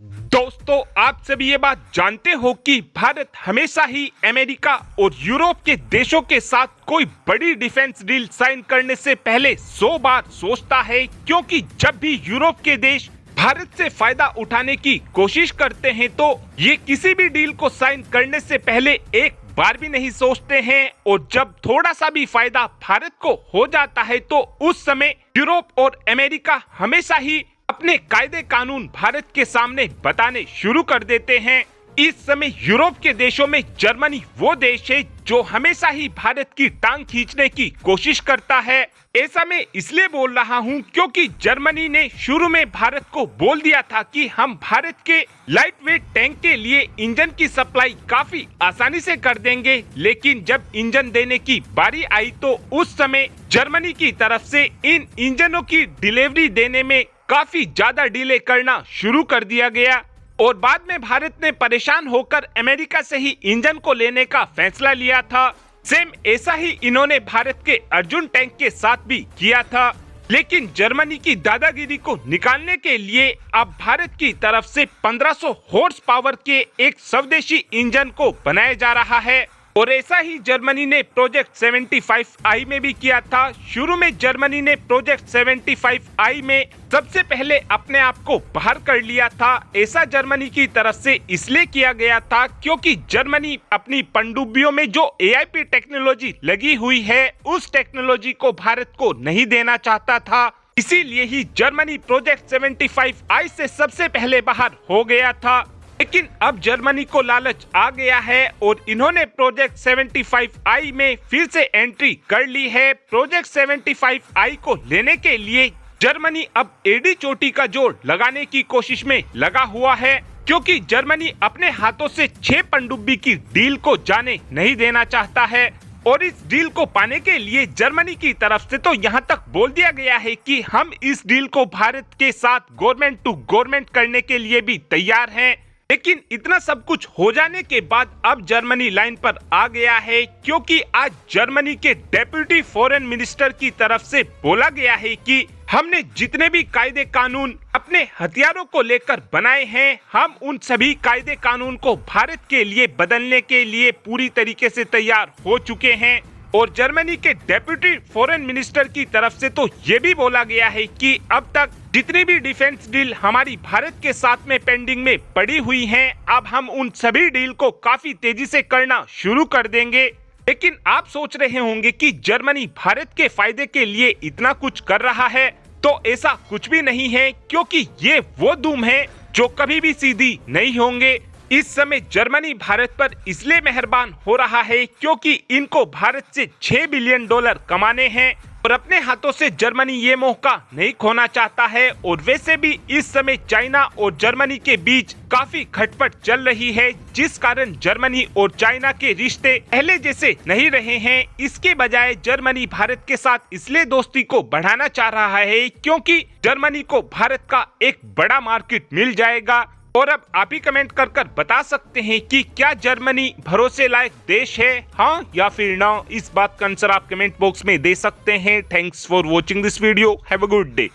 दोस्तों, आप सभी ये बात जानते हो कि भारत हमेशा ही अमेरिका और यूरोप के देशों के साथ कोई बड़ी डिफेंस डील साइन करने से पहले 100 बार सोचता है, क्योंकि जब भी यूरोप के देश भारत से फायदा उठाने की कोशिश करते हैं तो ये किसी भी डील को साइन करने से पहले एक बार भी नहीं सोचते हैं, और जब थोड़ा सा भी फायदा भारत को हो जाता है तो उस समय यूरोप और अमेरिका हमेशा ही अपने कायदे कानून भारत के सामने बताने शुरू कर देते हैं। इस समय यूरोप के देशों में जर्मनी वो देश है जो हमेशा ही भारत की टांग खींचने की कोशिश करता है। ऐसा मैं इसलिए बोल रहा हूं क्योंकि जर्मनी ने शुरू में भारत को बोल दिया था कि हम भारत के लाइट वेट टैंक के लिए इंजन की सप्लाई काफी आसानी से कर देंगे, लेकिन जब इंजन देने की बारी आई तो उस समय जर्मनी की तरफ से इन इंजनों की डिलीवरी देने में काफी ज्यादा डिले करना शुरू कर दिया गया, और बाद में भारत ने परेशान होकर अमेरिका से ही इंजन को लेने का फैसला लिया था। सेम ऐसा ही इन्होंने भारत के अर्जुन टैंक के साथ भी किया था, लेकिन जर्मनी की दादागिरी को निकालने के लिए अब भारत की तरफ से 1500 हॉर्स पावर के एक स्वदेशी इंजन को बनाया जा रहा है। और ऐसा ही जर्मनी ने प्रोजेक्ट 75i में भी किया था। शुरू में जर्मनी ने प्रोजेक्ट 75i में सबसे पहले अपने आप को बाहर कर लिया था। ऐसा जर्मनी की तरफ से इसलिए किया गया था क्योंकि जर्मनी अपनी पनडुब्बियों में जो AIP टेक्नोलॉजी लगी हुई है उस टेक्नोलॉजी को भारत को नहीं देना चाहता था, इसीलिए ही जर्मनी प्रोजेक्ट 75i से सबसे पहले बाहर हो गया था। लेकिन अब जर्मनी को लालच आ गया है और इन्होंने प्रोजेक्ट 75i में फिर से एंट्री कर ली है। प्रोजेक्ट 75i को लेने के लिए जर्मनी अब एडी चोटी का जोड़ लगाने की कोशिश में लगा हुआ है, क्योंकि जर्मनी अपने हाथों से 6 पनडुब्बी की डील को जाने नहीं देना चाहता है। और इस डील को पाने के लिए जर्मनी की तरफ से तो यहाँ तक बोल दिया गया है कि हम इस डील को भारत के साथ गवर्नमेंट टू गवर्नमेंट करने के लिए भी तैयार हैं। लेकिन इतना सब कुछ हो जाने के बाद अब जर्मनी लाइन पर आ गया है, क्योंकि आज जर्मनी के डेप्यूटी फॉरेन मिनिस्टर की तरफ से बोला गया है कि हमने जितने भी कायदे कानून अपने हथियारों को लेकर बनाए हैं, हम उन सभी कायदे कानून को भारत के लिए बदलने के लिए पूरी तरीके से तैयार हो चुके हैं। और जर्मनी के डेप्यूटी फॉरेन मिनिस्टर की तरफ से तो ये भी बोला गया है कि अब तक जितनी भी डिफेंस डील हमारी भारत के साथ में पेंडिंग में पड़ी हुई हैं, अब हम उन सभी डील को काफी तेजी से करना शुरू कर देंगे। लेकिन आप सोच रहे होंगे कि जर्मनी भारत के फायदे के लिए इतना कुछ कर रहा है, तो ऐसा कुछ भी नहीं है, क्योंकि ये वो दुम है जो कभी भी सीधी नहीं होंगे। इस समय जर्मनी भारत पर इसलिए मेहरबान हो रहा है क्योंकि इनको भारत से $6 बिलियन कमाने हैं, और अपने हाथों से जर्मनी ये मौका नहीं खोना चाहता है। और वैसे भी इस समय चाइना और जर्मनी के बीच काफी खटपट चल रही है, जिस कारण जर्मनी और चाइना के रिश्ते पहले जैसे नहीं रहे हैं। इसके बजाय जर्मनी भारत के साथ इसलिए दोस्ती को बढ़ाना चाह रहा है क्योंकि जर्मनी को भारत का एक बड़ा मार्केट मिल जाएगा। और अब आप ही कमेंट कर कर बता सकते हैं कि क्या जर्मनी भरोसे लायक देश है, हाँ या फिर ना। इस बात का आंसर आप कमेंट बॉक्स में दे सकते हैं। Thanks for watching this video. Have a good day.